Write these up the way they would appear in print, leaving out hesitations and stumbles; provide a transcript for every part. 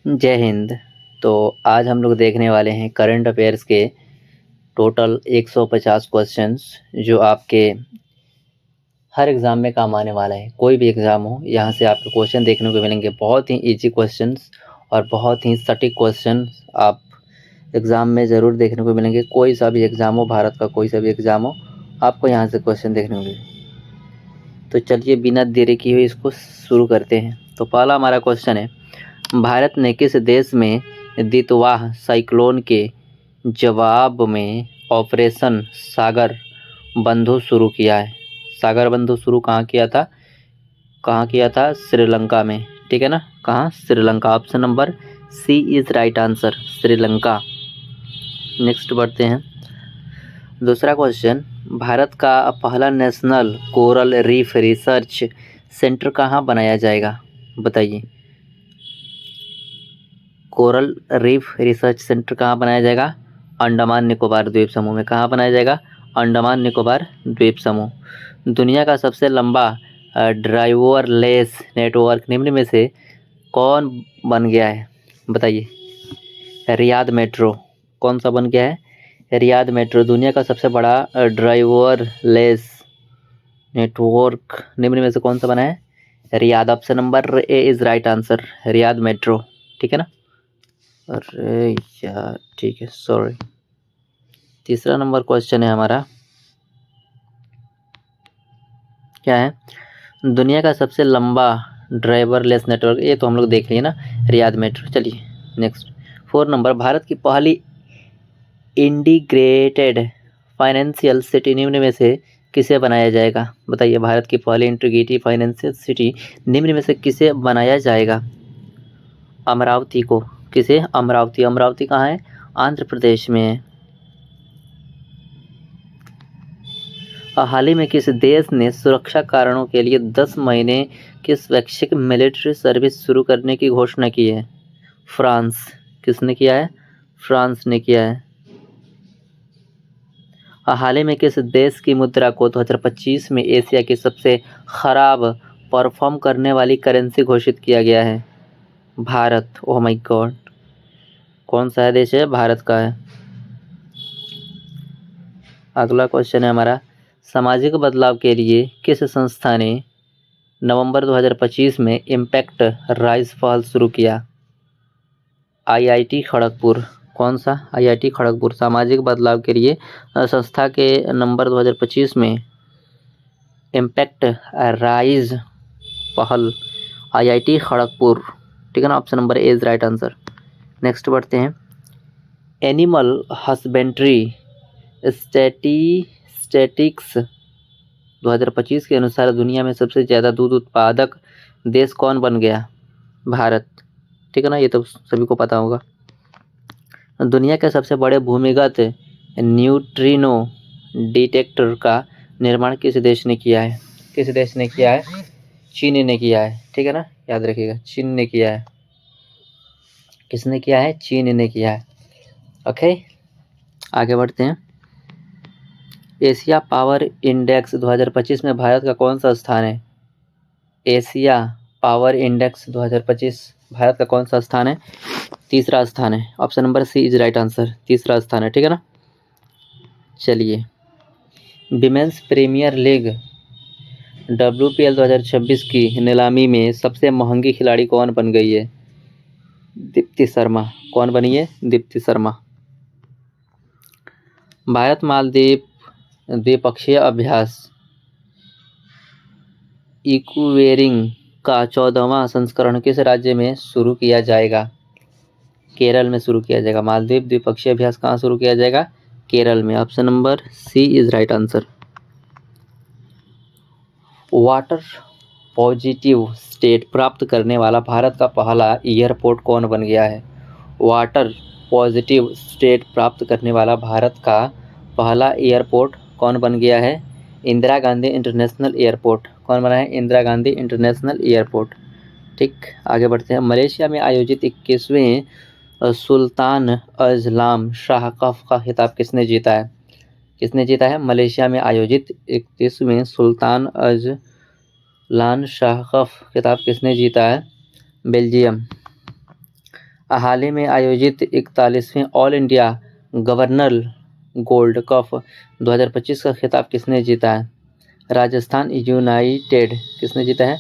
जय हिंद। तो आज हम लोग देखने वाले हैं करंट अफेयर्स के टोटल 150 क्वेश्चंस जो आपके हर एग्ज़ाम में काम आने वाला है। कोई भी एग्ज़ाम हो, यहाँ से आपको क्वेश्चन देखने को मिलेंगे, बहुत ही इजी क्वेश्चंस और बहुत ही सटीक क्वेश्चन आप एग्ज़ाम में ज़रूर देखने को मिलेंगे। कोई सा भी एग्ज़ाम हो, भारत का कोई सा भी एग्ज़ाम हो, आपको यहाँ से क्वेश्चन देखने को मिलेंगे। तो चलिए बिना देरी किए हुए इसको शुरू करते हैं। तो पहला हमारा क्वेश्चन है, भारत ने किस देश में दितवाह साइक्लोन के जवाब में ऑपरेशन सागर बंधु शुरू किया है? सागर बंधु शुरू कहाँ किया था? श्रीलंका में। ठीक है ना, कहाँ? Sri Lanka. Option number C is right answer, Sri Lanka. Next बढ़ते हैं। दूसरा क्वेश्चन, भारत का पहला national coral reef research centre कहाँ बनाया जाएगा? बताइए। कोरल रीफ रिसर्च सेंटर कहाँ बनाया जाएगा? अंडमान निकोबार द्वीप समूह में। कहाँ बनाया जाएगा? अंडमान निकोबार द्वीप समूह। दुनिया का सबसे लंबा ड्राइवरलेस नेटवर्क निम्न में से कौन बन गया है? बताइए। Riyadh metro. कौन सा बन गया है? Riyadh metro. दुनिया का सबसे बड़ा ड्राइवरलेस नेटवर्क निम्न में से कौन सा बना है? Riyadh. Option number A is right answer, Riyadh metro. ठीक है ना। अरे यार, ठीक है, सॉरी। तीसरा नंबर क्वेश्चन है हमारा, क्या है? दुनिया का सबसे लंबा ड्राइवरलेस नेटवर्क, ये तो हम लोग देख लिए ना, रियाद मेट्रो। चलिए नेक्स्ट। 4 नंबर, भारत की पहली इंटीग्रेटेड फाइनेंशियल सिटी निम्न में से किसे बनाया जाएगा? बताइए। भारत की पहली इंटीग्रेटेड फाइनेंशियल सिटी निम्न में से किसे बनाया जाएगा? अमरावती को। किसे? अमरावती। अमरावती कहाँ है? आंध्र प्रदेश में है। हाल ही में किस देश ने सुरक्षा कारणों के लिए 10 महीने की स्वैच्छिक मिलिट्री सर्विस शुरू करने की घोषणा की है? फ्रांस। किसने किया है? फ्रांस ने किया है। हाल ही में किस देश की मुद्रा को 2025 में एशिया की सबसे खराब परफॉर्म करने वाली करेंसी घोषित किया गया है? भारत। ओह माय गॉड, कौन सा है देश है? भारत का है। अगला क्वेश्चन है हमारा, सामाजिक बदलाव के लिए किस संस्था ने नवंबर 2025 में इम्पैक्ट राइज पहल शुरू किया? आईआईटी खड़गपुर। कौन सा? आईआईटी खड़गपुर। सामाजिक बदलाव के लिए संस्था के नंबर 2025 में इम्पैक्ट राइज पहल, आईआईटी खड़गपुर। ठीक है ना, option number A is right answer. Next बढ़ते हैं। एनिमल हस्बेंड्री स्टैटिस्टिक्स 2025 के अनुसार दुनिया में सबसे ज़्यादा दूध उत्पादक देश कौन बन गया? भारत। ठीक है ना, ये तो सभी को पता होगा। दुनिया के सबसे बड़े भूमिगत न्यूट्रिनो डिटेक्टर का निर्माण किस देश ने किया है? किस देश ने किया है? चीन ने किया है। ठीक है ना, याद रखिएगा, चीन ने किया है। किसने किया है? चीन ने किया है। ओके, आगे बढ़ते हैं। एशिया पावर इंडेक्स 2025 में भारत का कौन सा स्थान है? एशिया पावर इंडेक्स 2025 भारत का कौन सा स्थान है? तीसरा स्थान है। Option number C is right answer, तीसरा स्थान है। ठीक है ना। चलिए, विमेंस प्रीमियर लीग WPL 2026 की नीलामी में सबसे महंगी खिलाड़ी कौन बन गई है? दीप्ति शर्मा। कौन बनी है? दीप्ति शर्मा। भारत मालदीव द्विपक्षीय अभ्यास इक्वेरिंग का 14वां संस्करण किस राज्य में शुरू किया जाएगा? केरल में शुरू किया जाएगा। मालदीव द्विपक्षीय अभ्यास कहाँ शुरू किया जाएगा? केरल में। Option number C is right answer. Water positive state प्राप्त करने वाला भारत का पहला एयरपोर्ट कौन बन गया है? वाटर पॉजिटिव स्टेट प्राप्त करने वाला भारत का पहला एयरपोर्ट कौन बन गया है? Indira Gandhi international airport. कौन बना है? Indira Gandhi international airport. ठीक, आगे बढ़ते हैं। मलेशिया में आयोजित 21वें सुल्तान अजलाम शाह कप का खिताब किसने जीता है? किसने जीता है? मलेशिया में आयोजित 21वें सुल्तान अजलान शाह कप खिताब किसने जीता है? बेल्जियम। हाल ही में आयोजित 41वें all India governor gold cup 2025 का खिताब किसने जीता है? राजस्थान यूनाइटेड। किसने जीता है?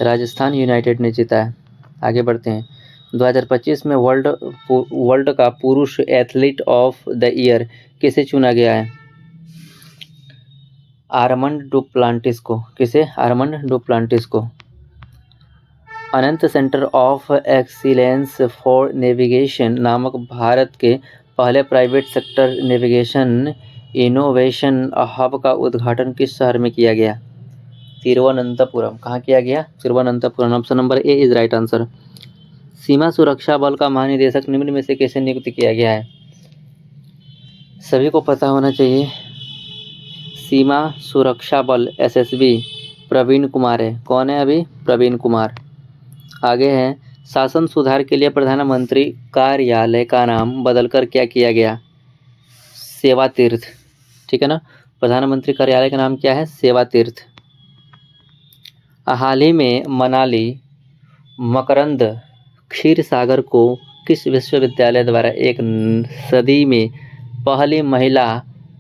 राजस्थान यूनाइटेड ने जीता है। आगे बढ़ते हैं। 2025 में वर्ल्ड का पुरुष एथलीट ऑफ द ईयर किसे चुना गया है? आर्मंड डुप्लांटिस को। किसे? आर्मंड डुप्लांटिस को। Ananth centre of excellence for navigation नामक भारत के पहले private sector navigation innovation hub का उद्घाटन किस शहर में किया गया? तिरुवनंतपुरम। कहाँ किया गया? Thiruvananthapuram. Option number A is right answer. सीमा सुरक्षा बल का महानिदेशक निम्न में से किसे नियुक्त किया गया है? सभी को पता होना चाहिए। सीमा सुरक्षा बल एसएसबी प्रवीण कुमार है। कौन है अभी? प्रवीण कुमार। आगे है, शासन सुधार के लिए प्रधानमंत्री कार्यालय का नाम बदलकर क्या किया गया? सेवा तीर्थ। ठीक है ना, प्रधानमंत्री कार्यालय का नाम क्या है? सेवा तीर्थ। हाल ही में मनाली मकरंद क्षीरसागर को किस विश्वविद्यालय द्वारा एक सदी में पहली महिला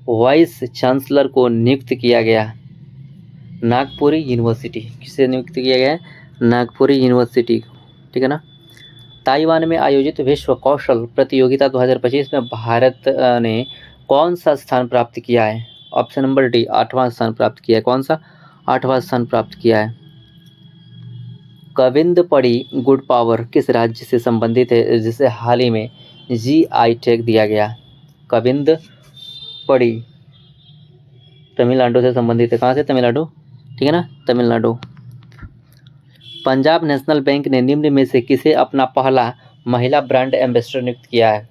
वाइस चांसलर को नियुक्त किया गया? नागपुरी यूनिवर्सिटी। किसे नियुक्त किया गया है? नागपुरी यूनिवर्सिटी। ठीक है ना। ताइवान में आयोजित विश्व कौशल प्रतियोगिता 2025 में भारत ने कौन सा स्थान प्राप्त किया है? ऑप्शन नंबर डी 8वां स्थान प्राप्त किया है। कौन सा? 8वां स्थान प्राप्त किया है। कविंदपड़ी गुड पावर किस राज्य से संबंधित है जिसे हाल ही में जीआई टैग दिया गया? कविंदपड़ी तमिलनाडु से संबंधित है। कहाँ से? तमिलनाडु। ठीक है ना, तमिलनाडु। पंजाब नेशनल बैंक ने निम्न में से किसे अपना पहला महिला ब्रांड एम्बेसडर नियुक्त किया है?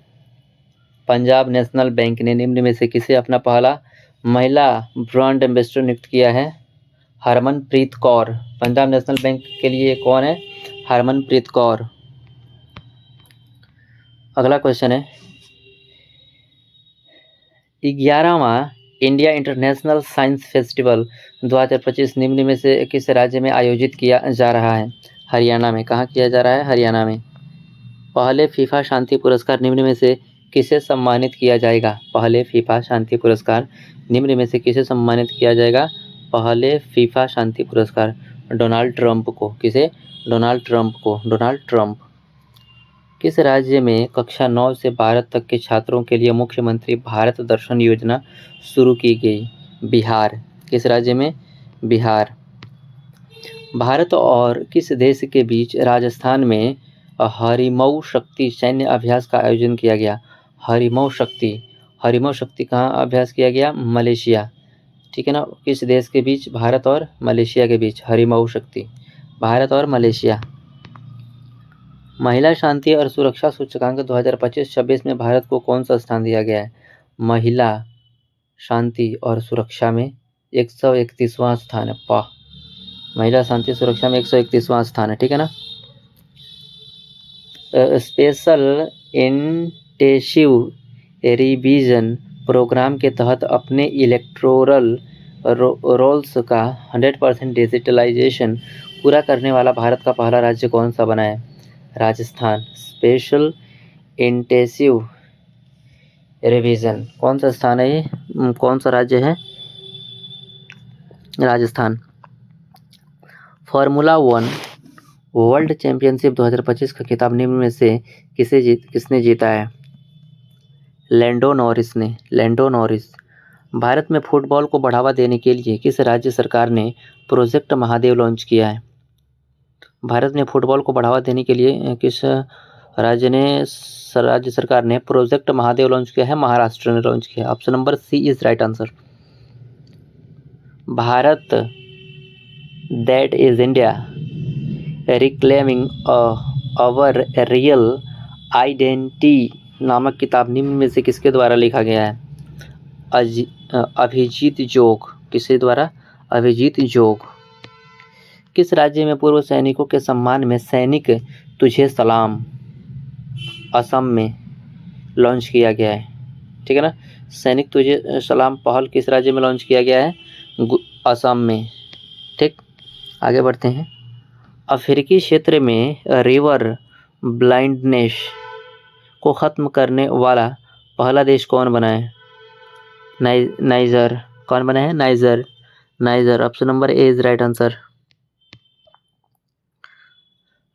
पंजाब नेशनल बैंक ने निम्न में से किसे अपना पहला महिला ब्रांड एम्बेसडर नियुक्त किया है? हरमनप्रीत कौर। पंजाब नेशनल बैंक के लिए कौन है? हरमनप्रीत कौर। अगला क्वेश्चन है, 11वां इंडिया इंटरनेशनल साइंस फेस्टिवल 2025 निम्न में से किस राज्य में आयोजित किया जा रहा है? हरियाणा में। कहाँ किया जा रहा है? हरियाणा में। पहले फीफा शांति पुरस्कार निम्न में से किसे सम्मानित किया जाएगा? पहले फीफा शांति पुरस्कार निम्न में से किसे सम्मानित किया जाएगा? पहले फीफा शांति पुरस्कार डोनाल्ड ट्रंप को। किसे? डोनाल्ड ट्रंप को। Donald Trump. किस राज्य में कक्षा 9 से 12 तक के छात्रों के लिए मुख्यमंत्री भारत दर्शन योजना शुरू की गई? बिहार। किस राज्य में? बिहार। भारत और किस देश के बीच राजस्थान में हरिमऊ शक्ति सैन्य अभ्यास का आयोजन किया गया? हरिमऊ शक्ति। हरिमऊ शक्ति कहाँ अभ्यास किया गया? मलेशिया। ठीक है ना, किस देश के बीच? भारत और मलेशिया के बीच हरिमऊ शक्ति। भारत और मलेशिया। महिला शांति और सुरक्षा सूचकांक 2025-26 में भारत को कौन सा स्थान दिया गया है? महिला शांति और सुरक्षा में 131वां स्थान है। वाह, महिला शांति सुरक्षा में 131वां स्थान है। ठीक है ना। स्पेशल इंटेंसिव रिवीजन प्रोग्राम के तहत अपने इलेक्टोरल रोल्स का 100% डिजिटलाइजेशन पूरा करने वाला भारत का पहला राज्य कौन सा बना है? राजस्थान। स्पेशल इंटेंसिव रिवीजन कौन सा स्थान है? ये कौन सा राज्य है? राजस्थान। फार्मूला 1 वर्ल्ड चैंपियनशिप 2025 का खिताब निम्न में से किसने जीता है? लैंडो नॉरिस ने। Lando Norris. भारत में फुटबॉल को बढ़ावा देने के लिए किस राज्य सरकार ने प्रोजेक्ट महादेव लॉन्च किया है? भारत में फुटबॉल को बढ़ावा देने के लिए किस राज्य सरकार ने प्रोजेक्ट महादेव लॉन्च किया है? महाराष्ट्र ने लॉन्च किया। Option number C is right answer. Bharat that is India reclaiming our real identity नामक किताब निम्न में से किसके द्वारा लिखा गया है? अभिजीत जोग। किसके द्वारा? अभिजीत जोग। किस राज्य में पूर्व सैनिकों के सम्मान में सैनिक तुझे सलाम असम में लॉन्च किया गया है? ठीक है ना, सैनिक तुझे सलाम पहल किस राज्य में लॉन्च किया गया है? असम में। ठीक, आगे बढ़ते हैं। अफ्रीकी क्षेत्र में रिवर ब्लाइंडनेस को ख़त्म करने वाला पहला देश कौन बना है? नाइजर। कौन बना है? Niger. Niger. Option number A is right answer.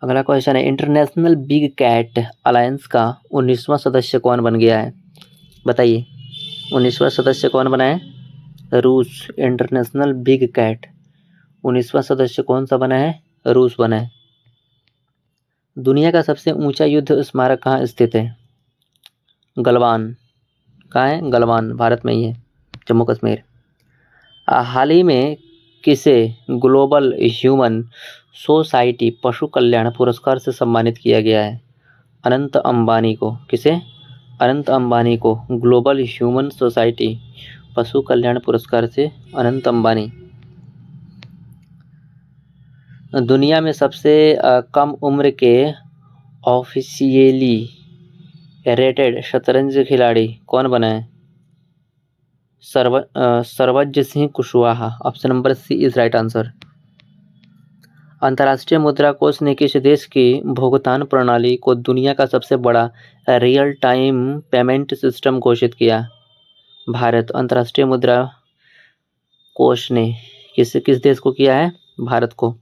अगला क्वेश्चन है, इंटरनेशनल बिग कैट अलायंस का 19वां सदस्य कौन बन गया है? बताइए, 19वां सदस्य कौन बना है? रूस। इंटरनेशनल बिग कैट 19वां सदस्य कौन सा बना है? रूस बना है। दुनिया का सबसे ऊंचा युद्ध स्मारक कहाँ स्थित है? गलवान। कहाँ है? गलवान, भारत में ही है, जम्मू कश्मीर। हाल ही में किसे ग्लोबल ह्यूमन सोसाइटी पशु कल्याण पुरस्कार से सम्मानित किया गया है? अनंत अंबानी को। किसे? अनंत अंबानी को ग्लोबल ह्यूमन सोसाइटी पशु कल्याण पुरस्कार से अनंत अंबानी। दुनिया में सबसे कम उम्र के ऑफिशियली रेटेड शतरंज खिलाड़ी कौन बना है? Sarvajj Singh Kushwaha. Option number C is right answer. अंतर्राष्ट्रीय मुद्रा कोष ने किस देश की भुगतान प्रणाली को दुनिया का सबसे बड़ा रियल टाइम पेमेंट सिस्टम घोषित किया? भारत। अंतर्राष्ट्रीय मुद्रा कोष ने किस देश को किया है? भारत को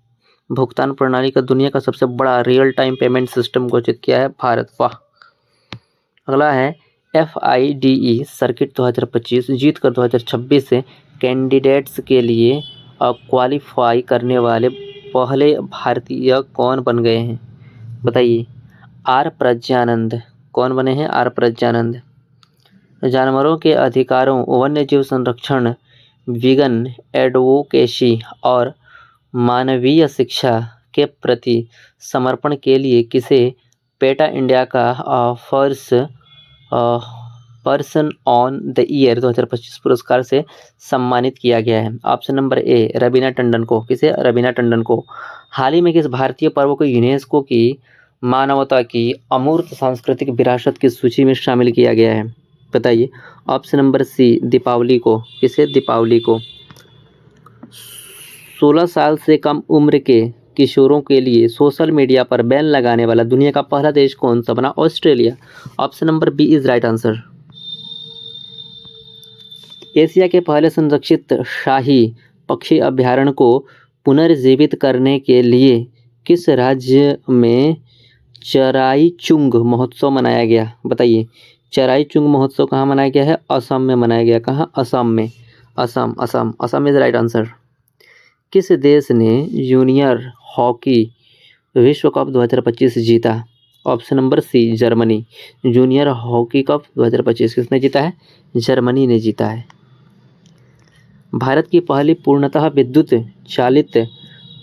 भुगतान प्रणाली का दुनिया का सबसे बड़ा रियल टाइम पेमेंट सिस्टम घोषित किया है भारत। वाह। अगला है, FIDE सर्किट 2025 जीतकर 2026 से कैंडिडेट्स के लिए क्वालिफाई करने वाले पहले भारतीय कौन बन गए हैं? बताइए। आर प्रज्ञानंद। कौन बने हैं? आर प्रज्ञानंद। जानवरों के अधिकारों, वन्यजीव संरक्षण, वीगन एडवोकेसी और मानवीय शिक्षा के प्रति समर्पण के लिए किसे पेटा इंडिया का first person on the year 2025 पुरस्कार से सम्मानित किया गया है? ऑप्शन नंबर ए रवीना टंडन को। किसे? रवीना टंडन को। हाल ही में किस भारतीय पर्व को यूनेस्को की मानवता की अमूर्त सांस्कृतिक विरासत की सूची में शामिल किया गया है? बताइए। ऑप्शन नंबर सी दीपावली को। किसे? दीपावली को। 16 साल से कम उम्र के किशोरों के लिए सोशल मीडिया पर बैन लगाने वाला दुनिया का पहला देश कौन सा बना? Australia. Option number B is right answer. Asia के पहले संरक्षित शाही पक्षी अभयारण्य को पुनर्जीवित करने के लिए किस राज्य में चराईचुंग महोत्सव मनाया गया? बताइए। चराईचुंग महोत्सव कहाँ मनाया गया है? असम में मनाया गया। कहाँ? असम में। Assam. Assam. Assam is right answer. किस देश ने जूनियर हॉकी विश्व कप 2025 जीता? Option number C Germany. Junior hockey cup 2025 किसने जीता है? जर्मनी ने जीता है। भारत की पहली पूर्णतः विद्युत चालित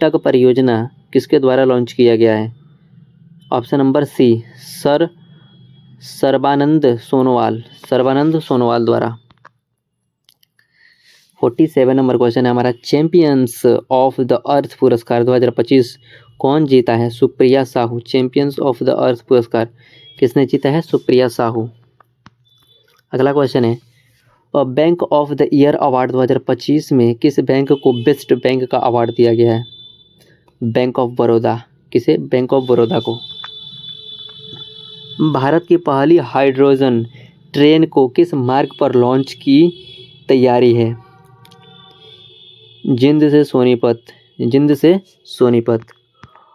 टग परियोजना किसके द्वारा लॉन्च किया गया है? Option number C Sarbananda Sonowal. Sarbananda Sonowal द्वारा। 47 नंबर क्वेश्चन है हमारा, चैंपियंस ऑफ द अर्थ पुरस्कार 2025 कौन जीता है? Supriya Sahu. Champions of the earth पुरस्कार किसने जीता है? सुप्रिया साहू। अगला क्वेश्चन है, bank of the year award 2025 में किस बैंक को बेस्ट बैंक का अवार्ड दिया गया है? Bank of Baroda. किसे? बैंक ऑफ बड़ौदा को। भारत की पहली हाइड्रोजन ट्रेन को किस मार्ग पर लॉन्च की तैयारी है? जिंद से सोनीपत। जिंद से सोनीपत।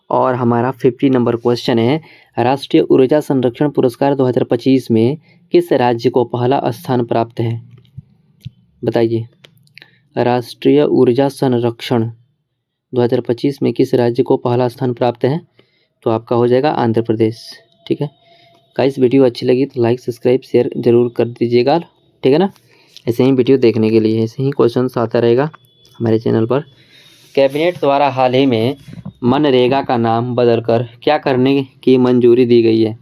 और हमारा 50 नंबर क्वेश्चन है, राष्ट्रीय ऊर्जा संरक्षण पुरस्कार 2025 में किस राज्य को पहला स्थान प्राप्त है? बताइए। राष्ट्रीय ऊर्जा संरक्षण 2025 में किस राज्य को पहला स्थान प्राप्त है? तो आपका हो जाएगा आंध्र प्रदेश। ठीक है गाइस, वीडियो अच्छी लगी तो लाइक सब्सक्राइब शेयर जरूर कर दीजिएगा। ठीक है ना। ऐसे ही वीडियो देखने के लिए, ऐसे ही क्वेश्चंस आता रहेगा हमारे चैनल पर। कैबिनेट द्वारा हाल ही में मनरेगा का नाम बदलकर क्या करने की मंजूरी दी गई है?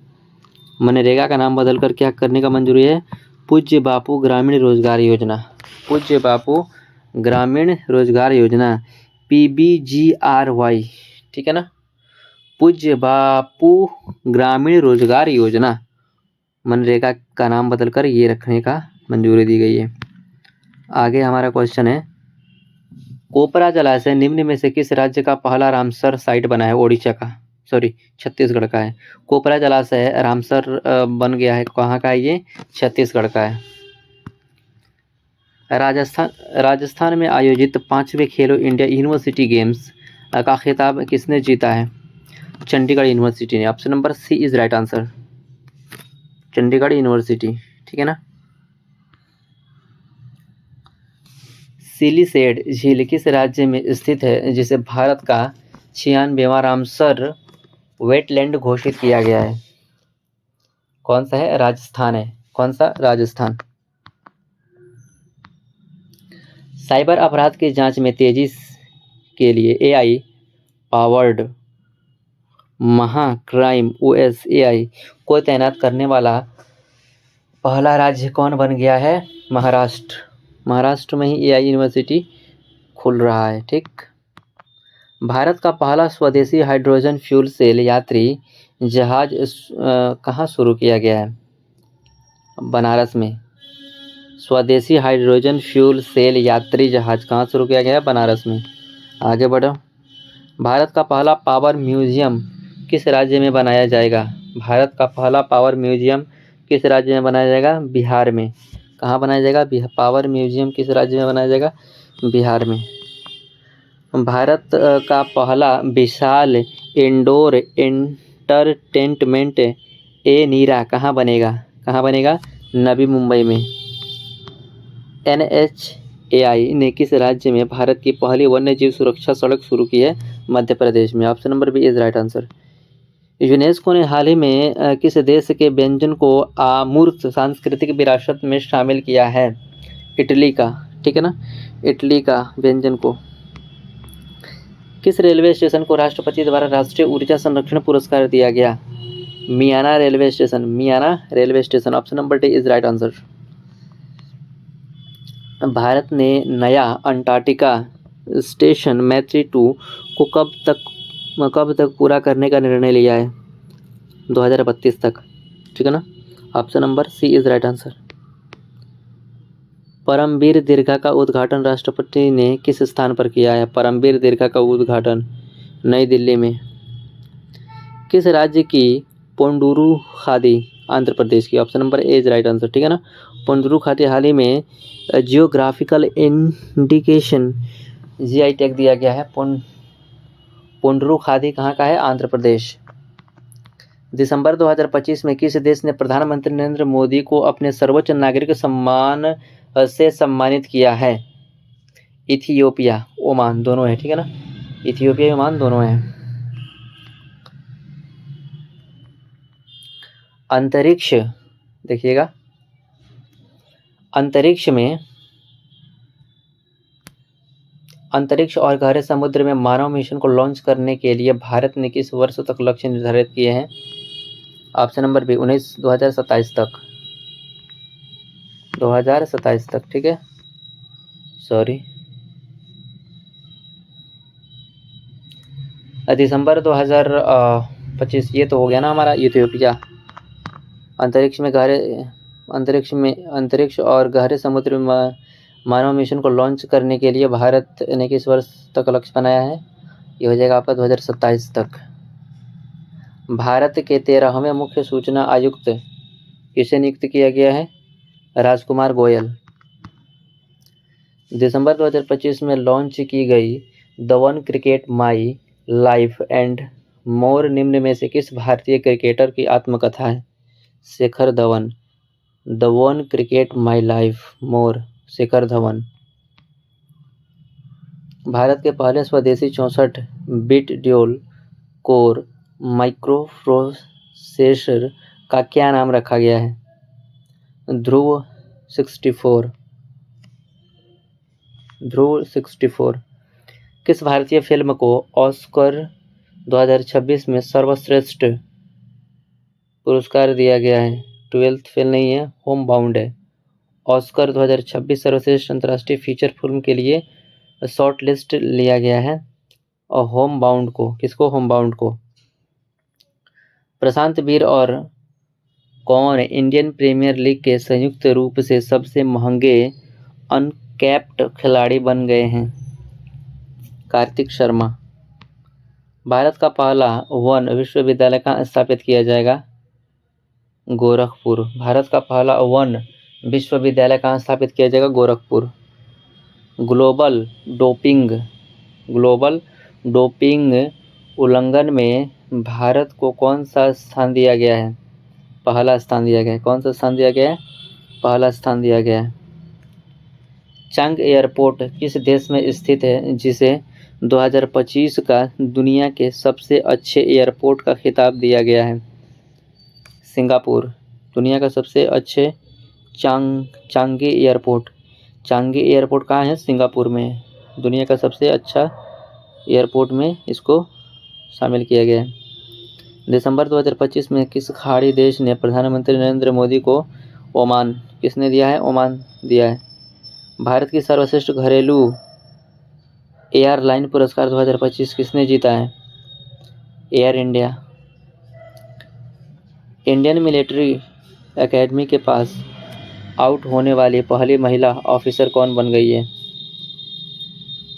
मनरेगा का नाम बदलकर क्या करने का मंजूरी है? पूज्य बापू ग्रामीण रोजगार योजना। पूज्य बापू ग्रामीण रोजगार योजना PBGRY। ठीक है ना। पूज्य बापू ग्रामीण रोजगार योजना मनरेगा का नाम बदलकर ये रखने का मंजूरी दी गई है। आगे हमारा क्वेश्चन है, कोपरा जलाशय निम्न में से किस राज्य का पहला रामसर साइट बना है? ओडिशा का। सॉरी छत्तीसगढ़ का है। कोपरा जलाशय रामसर बन गया है, कहाँ का है ये? छत्तीसगढ़ का है। राजस्थान में आयोजित 5वें खेलो इंडिया यूनिवर्सिटी गेम्स का खिताब किसने जीता है? चंडीगढ़ यूनिवर्सिटी ने। Option number C is right answer, Chandigarh university, ठीक है ना। सिलीसेड झील किस राज्य में स्थित है जिसे भारत का 96वां रामसर वेटलैंड घोषित किया गया है? कौन सा है? राजस्थान है। कौन सा? राजस्थान। साइबर अपराध की जांच में तेजी के लिए एआई पावर्ड महाक्राइम OSAI को तैनात करने वाला पहला राज्य कौन बन गया है? महाराष्ट्र। महाराष्ट्र में ही एआई यूनिवर्सिटी खुल रहा है, ठीक। भारत का पहला स्वदेशी हाइड्रोजन फ्यूल सेल यात्री जहाज कहाँ शुरू किया गया है? बनारस में। स्वदेशी हाइड्रोजन फ्यूल सेल यात्री जहाज कहाँ शुरू किया गया है? बनारस में। आगे बढ़ो। भारत का पहला पावर म्यूजियम किस राज्य में बनाया जाएगा? भारत का पहला पावर म्यूजियम किस राज्य में बनाया जाएगा? बिहार में। कहाँ बनाया जाएगा? पावर म्यूजियम किस राज्य में बनाया जाएगा? बिहार में। भारत का पहला विशाल इंडोर एंटरटेनमेंट नीरा कहाँ बनेगा? कहाँ बनेगा? नवी मुंबई में। NHAI ने किस राज्य में भारत की पहली वन्यजीव सुरक्षा सड़क शुरू की है? मध्य प्रदेश में। Option number B is right answer. UNESCO ने हाल ही में किस देश के व्यंजन को अमूर्त सांस्कृतिक विरासत में शामिल किया है? इटली का, ठीक है ना। इटली का व्यंजन को। किस रेलवे स्टेशन को राष्ट्रपति द्वारा राष्ट्रीय ऊर्जा संरक्षण पुरस्कार दिया गया? Miyana railway station. Miyana railway station. Option number D is right answer. भारत ने नया अंटार्कटिका स्टेशन मैत्री 2 को कब तक पूरा करने का निर्णय लिया है? 2032 तक, ठीक है ना। Option number C is right answer. Paramvir Dirgha का उद्घाटन राष्ट्रपति ने किस स्थान पर किया है? परमवीर दीर्घा का उद्घाटन नई दिल्ली में। किस राज्य की पोंडुरु खादी? आंध्र प्रदेश की। Option number A is right answer, ठीक है ना। पोंडुरु खादी हाल ही में जियोग्राफिकल इंडिकेशन GI टैग दिया गया है। पोंडुरु खादी कहाँ का है? आंध्र प्रदेश। दिसंबर 2025 में किस देश ने प्रधानमंत्री नरेंद्र मोदी को अपने सर्वोच्च नागरिक सम्मान से सम्मानित किया है? इथियोपिया, ओमान, दोनों है, ठीक है ना। इथियोपिया, ओमान दोनों है। अंतरिक्ष, देखिएगा, अंतरिक्ष और गहरे समुद्र में मानव मिशन को लॉन्च करने के लिए भारत ने किस वर्ष तक लक्ष्य निर्धारित किए हैं? ऑप्शन नंबर बी 2027 तक। 2027 तक, ठीक है। सॉरी, दिसंबर 2025 ये तो हो गया ना हमारा इथियोपिया। अंतरिक्ष और गहरे समुद्र में मानव मिशन को लॉन्च करने के लिए भारत ने किस वर्ष तक लक्ष्य बनाया है? ये हो जाएगा आपका 2027 तक। भारत के 13वें मुख्य सूचना आयुक्त किसे नियुक्त किया गया है? राजकुमार गोयल। दिसंबर 2025 में लॉन्च की गई the one cricket my life and more निम्न में से किस भारतीय क्रिकेटर की आत्मकथा है? Shekhar Dhawan. The one cricket my life more, Shekhar Dhawan. Bharat के पहले स्वदेशी 64 बिट ड्यूल कोर माइक्रोप्रोसेसर का क्या नाम रखा गया है? ध्रुव 64। ध्रुव 64। किस भारतीय फिल्म को ऑस्कर 2026 में सर्वश्रेष्ठ पुरस्कार दिया गया है? 12th फेल नहीं है, होम बाउंड है। ऑस्कर 2026 सर्वश्रेष्ठ अंतर्राष्ट्रीय फीचर फिल्म के लिए शॉर्ट लिस्ट लिया गया है। और होम बाउंड को, किसको? होम बाउंड को। प्रशांत वीर और कौन इंडियन प्रीमियर लीग के संयुक्त रूप से सबसे महंगे अनकैप्ड खिलाड़ी बन गए हैं? कार्तिक शर्मा। भारत का पहला वन विश्वविद्यालय कहाँ स्थापित किया जाएगा? गोरखपुर। भारत का पहला वन विश्वविद्यालय कहाँ स्थापित किया जाएगा? गोरखपुर। ग्लोबल डोपिंग उल्लंघन में भारत को कौन सा स्थान दिया गया है? पहला स्थान दिया गया है। कौन सा स्थान दिया गया है? पहला स्थान दिया गया है। चांग एयरपोर्ट किस देश में स्थित है जिसे 2025 का दुनिया के सबसे अच्छे एयरपोर्ट का खिताब दिया गया है? सिंगापुर। दुनिया का सबसे अच्छे चांगी एयरपोर्ट कहाँ है? सिंगापुर में। दुनिया का सबसे अच्छा एयरपोर्ट में इसको शामिल किया गया है। दिसंबर 2025 में किस खाड़ी देश ने प्रधानमंत्री नरेंद्र मोदी को ओमान किसने दिया है? ओमान दिया है। भारत की सर्वश्रेष्ठ घरेलू एयरलाइन पुरस्कार 2025 किसने जीता है? Air India. Indian military academy के पास आउट होने वाली पहली महिला ऑफिसर कौन बन गई है?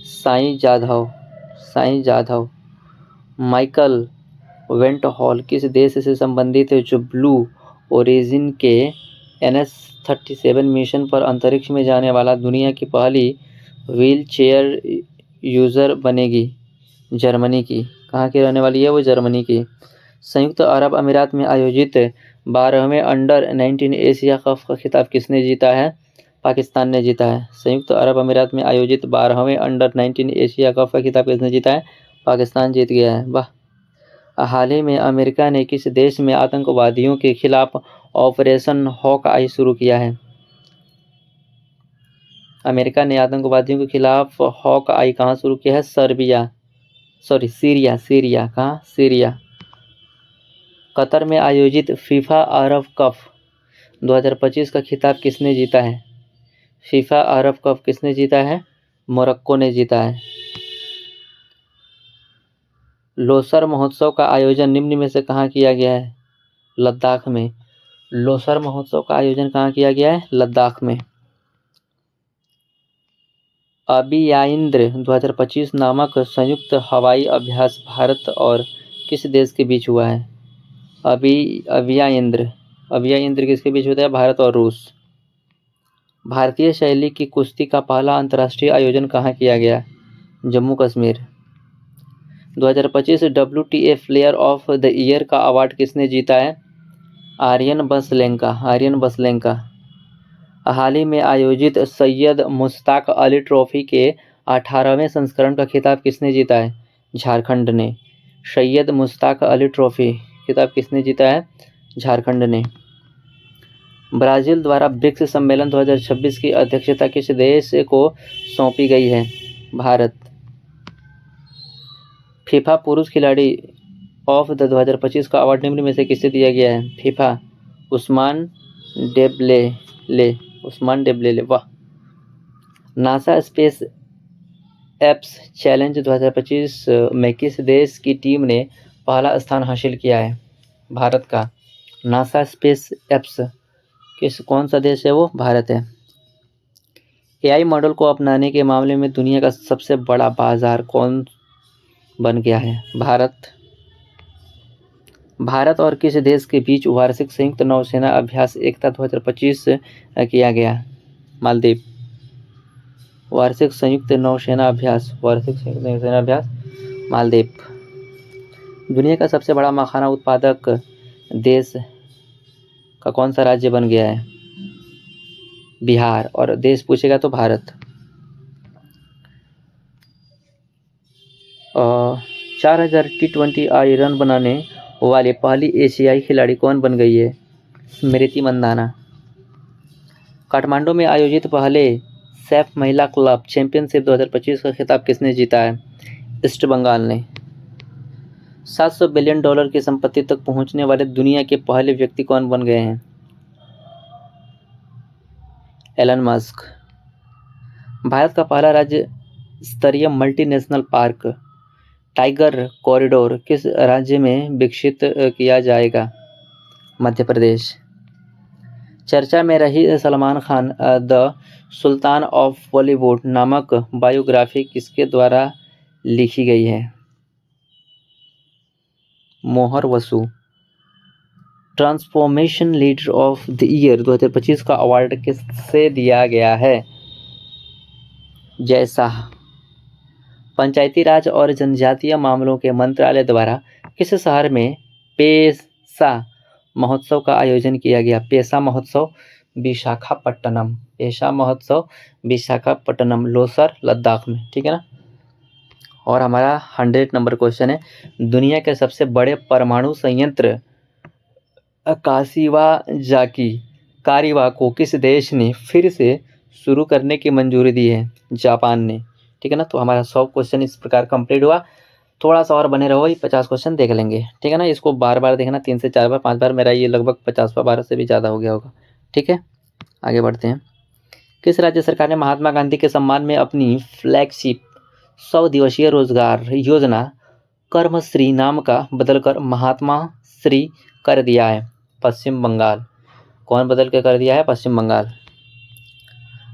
साई जाधव। माइकल वेंटहॉल किस देश से संबंधित है जो ब्लू ओरिजिन के NS-37 मिशन पर अंतरिक्ष में जाने वाला दुनिया की पहली व्हील चेयर यूजर बनेगी? जर्मनी की। कहाँ की रहने वाली है वो? जर्मनी की। संयुक्त अरब अमीरात में आयोजित 12वें अंडर-19 एशिया कप का खिताब किसने जीता है? पाकिस्तान ने जीता है। संयुक्त अरब अमीरात में आयोजित 12वें अंडर-19 एशिया कप का खिताब किसने जीता है? पाकिस्तान जीत गया है। वाह। हाल ही में अमेरिका ने किस देश में आतंकवादियों के खिलाफ ऑपरेशन हॉक-आई शुरू किया है? अमेरिका ने आतंकवादियों के खिलाफ हॉक-आई कहाँ शुरू किया है? सीरिया। कहाँ? सीरिया। कतर में आयोजित फीफा अरब कप 2025 का खिताब किसने जीता है? फीफा अरब कप किसने जीता है? मोरक्को ने जीता है। लोसर महोत्सव का आयोजन निम्न में से कहाँ किया गया है? लद्दाख में। लोसर महोत्सव का आयोजन कहाँ किया गया है? लद्दाख में। अभियाइंद्र 2025 नामक संयुक्त हवाई अभ्यास भारत और किस देश के बीच हुआ है? अभियाइंद्र किसके बीच होता है? भारत और रूस। भारतीय शैली की कुश्ती का पहला अंतर्राष्ट्रीय आयोजन कहाँ किया गया? Jammu Kashmir. 2025 WTA player of the year का अवार्ड किसने जीता है? आर्यन बसलेंका। हाल ही में आयोजित सैयद मुश्ताक अली ट्रॉफी के 18वें संस्करण का खिताब किसने जीता है? झारखंड ने। सैयद मुश्ताक अली ट्रॉफी खिताब किसने जीता है? झारखंड ने। ब्राजील द्वारा ब्रिक्स सम्मेलन 2026 की अध्यक्षता किस देश को सौंपी गई है? भारत। फीफा पुरुष खिलाड़ी ऑफ द 2025 का अवार्ड निम्न में से किसे दिया गया है? फीफा उस्मान डेब्लेले। वाह। नासा स्पेस एप्स चैलेंज 2025 में किस देश की टीम ने पहला स्थान हासिल किया है? भारत का। नासा स्पेस एप्स कौन सा देश है वो? भारत है। AI मॉडल को अपनाने के मामले में दुनिया का सबसे बड़ा बाजार कौन बन गया है? भारत और किस देश के बीच वार्षिक संयुक्त नौसेना अभ्यास एकता 2025 किया गया? मालदीव। वार्षिक संयुक्त नौसेना अभ्यास मालदीव। दुनिया का सबसे बड़ा मखाना उत्पादक देश का कौन सा राज्य बन गया है? बिहार। और देश पूछेगा तो भारत। 4000 T20I रन बनाने वाली पहली एशियाई खिलाड़ी कौन बन गई है? स्मृति मंदाना। काठमांडू में आयोजित पहले सैफ महिला क्लब चैंपियनशिप 2025 का खिताब किसने जीता है? ईस्ट बंगाल ने। $700 बिलियन की संपत्ति तक पहुंचने वाले दुनिया के पहले व्यक्ति कौन बन गए हैं? Elon Musk. भारत का पहला राज्य स्तरीय मल्टीनेशनल पार्क टाइगर कॉरिडोर किस राज्य में विकसित किया जाएगा? मध्य प्रदेश। चर्चा में रही Salman Khan the sultan of Bollywood नामक बायोग्राफी किसके द्वारा लिखी गई है? मोहर Basu. Transformation leader of the year 2025 का अवार्ड किससे दिया गया है? जय शाह। पंचायती राज और जनजातीय मामलों के मंत्रालय द्वारा किस शहर में पेसा महोत्सव का आयोजन किया गया? पेसा महोत्सव विशाखापट्टनम। पेसा महोत्सव विशाखापट्टनम, लोसर, लद्दाख में। ठीक है ना। और हमारा 100 नंबर क्वेश्चन है, दुनिया के सबसे बड़े परमाणु संयंत्र कारीवा को किस देश ने फिर से शुरू करने की मंजूरी दी है? जापान ने। ठीक है ना। तो हमारा 100 क्वेश्चन इस प्रकार कंप्लीट हुआ। थोड़ा सा और बने रहो, ये 50 क्वेश्चन देख लेंगे। ठीक है ना। इसको बार बार देखना, 3 से 4 बार, 5 बार। मेरा ये लगभग 50वां बार से भी ज़्यादा हो गया होगा। ठीक है, आगे बढ़ते हैं। किस राज्य सरकार ने महात्मा गांधी के सम्मान में अपनी फ्लैगशिप 100 दिवसीय रोजगार योजना कर्मश्री नाम का बदलकर महात्मा श्री कर दिया है? पश्चिम बंगाल। कौन बदल के कर दिया है? पश्चिम बंगाल।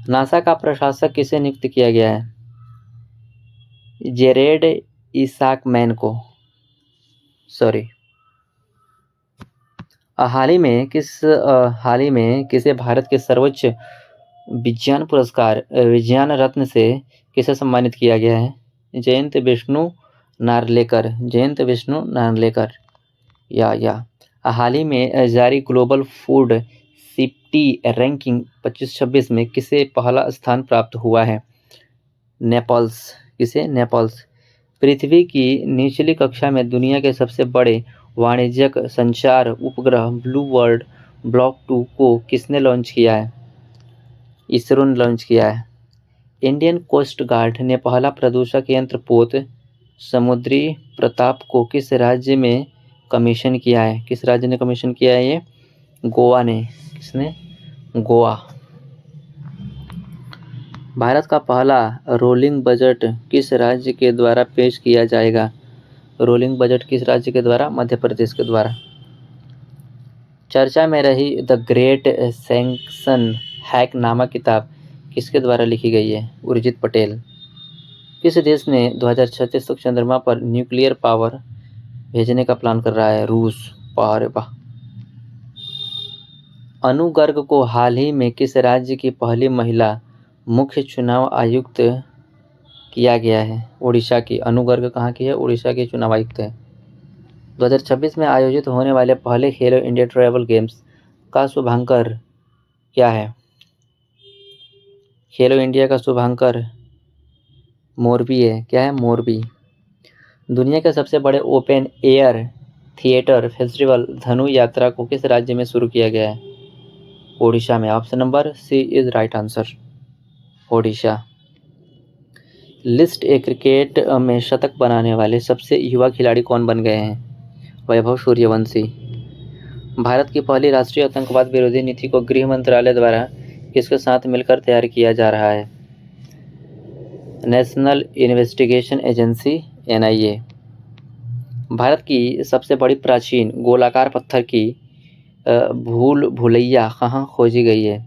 नासा का प्रशासक किसे नियुक्त किया गया है? जेरेड इसाकमैन को। हाल ही में किसे भारत के सर्वोच्च विज्ञान पुरस्कार विज्ञान रत्न से किसे सम्मानित किया गया है? जयंत विष्णु नार्लेकर। हाल ही में जारी ग्लोबल फूड सेफ्टी रैंकिंग 25-26 में किसे पहला स्थान प्राप्त हुआ है? नेपाल्स। किसे? नेपाल्स। पृथ्वी की निचली कक्षा में दुनिया के सबसे बड़े वाणिज्यिक संचार उपग्रह ब्लू वर्ल्ड ब्लॉक 2 को किसने लॉन्च किया है? इसरो ने लॉन्च किया है। इंडियन कोस्ट गार्ड ने पहला प्रदूषक यंत्र पोत समुद्री प्रताप को किस राज्य में कमीशन किया है? किस राज्य ने कमीशन किया है? ये गोवा ने। किसने? गोवा। भारत का पहला रोलिंग बजट किस राज्य के द्वारा पेश किया जाएगा? रोलिंग बजट किस राज्य के द्वारा? मध्य प्रदेश के द्वारा। चर्चा में रही द ग्रेट सैंक्शन हैक नामक किताब किसके द्वारा लिखी गई है? उर्जित पटेल। किस देश ने 2036 तक चंद्रमा पर न्यूक्लियर पावर भेजने का प्लान कर रहा है? रूस। वाह। अनु गर्ग को हाल ही में किस राज्य की पहली महिला मुख्य चुनाव आयुक्त किया गया है? उड़ीसा की। अनु गर्ग कहाँ की है? उड़ीसा की चुनाव आयुक्त है। 2026 में आयोजित होने वाले पहले खेलो इंडिया ट्रैवल गेम्स का शुभांकर क्या है? खेलो इंडिया का शुभांकर मोरबी है। क्या है? मोरबी। दुनिया के सबसे बड़े ओपन एयर थिएटर फेस्टिवल धनु यात्रा को किस राज्य में शुरू किया गया है? ओडिशा में। Option number C is right answer, Odisha. List A cricket में शतक बनाने वाले सबसे युवा खिलाड़ी कौन बन गए हैं? वैभव सूर्यवंशी। भारत की पहली राष्ट्रीय आतंकवाद विरोधी नीति को गृह मंत्रालय द्वारा किसके साथ मिलकर तैयार किया जा रहा है? National investigation agency NIA। Bharat की सबसे बड़ी प्राचीन गोलाकार पत्थर की भूल भुलैया कहाँ खोजी गई है?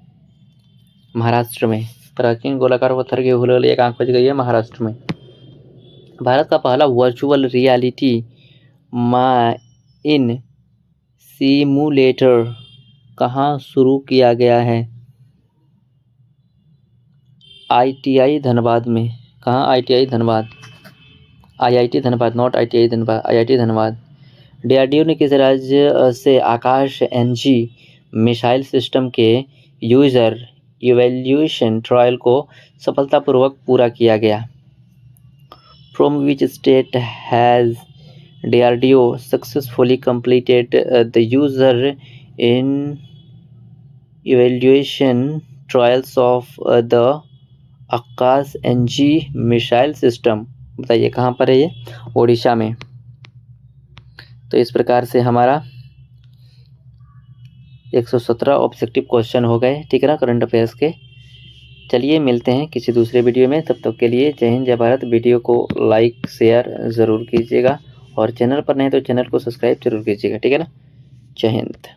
महाराष्ट्र में। प्राचीन गोलाकार पत्थर की भूल भुलैया कहाँ खोजी गई है? महाराष्ट्र में। भारत का पहला वर्चुअल रियलिटी माइन सिमुलेटर कहाँ शुरू किया गया है? ITI धनबाद में। कहाँ? ITI Dhanbad. IIT Dhanbad, not ITI Dhanbad, IIT Dhanbad. DRDO ने किस राज्य से आकाश NG मिसाइल सिस्टम के यूजर इवैल्यूएशन ट्रायल को सफलतापूर्वक पूरा किया गया? From which state has DRDO successfully completed the user in evaluation trials of the Akash NG missile system? बताइए कहाँ पर है ये? ओडिशा में। तो इस प्रकार से हमारा 117 ऑब्जेक्टिव क्वेश्चन हो गए। ठीक है ना, करंट अफेयर्स के। चलिए मिलते हैं किसी दूसरे वीडियो में, तब तक के लिए जय हिंद जय भारत। वीडियो को लाइक शेयर ज़रूर कीजिएगा और चैनल पर नहीं तो चैनल को सब्सक्राइब जरूर कीजिएगा। ठीक है ना, जय हिंद।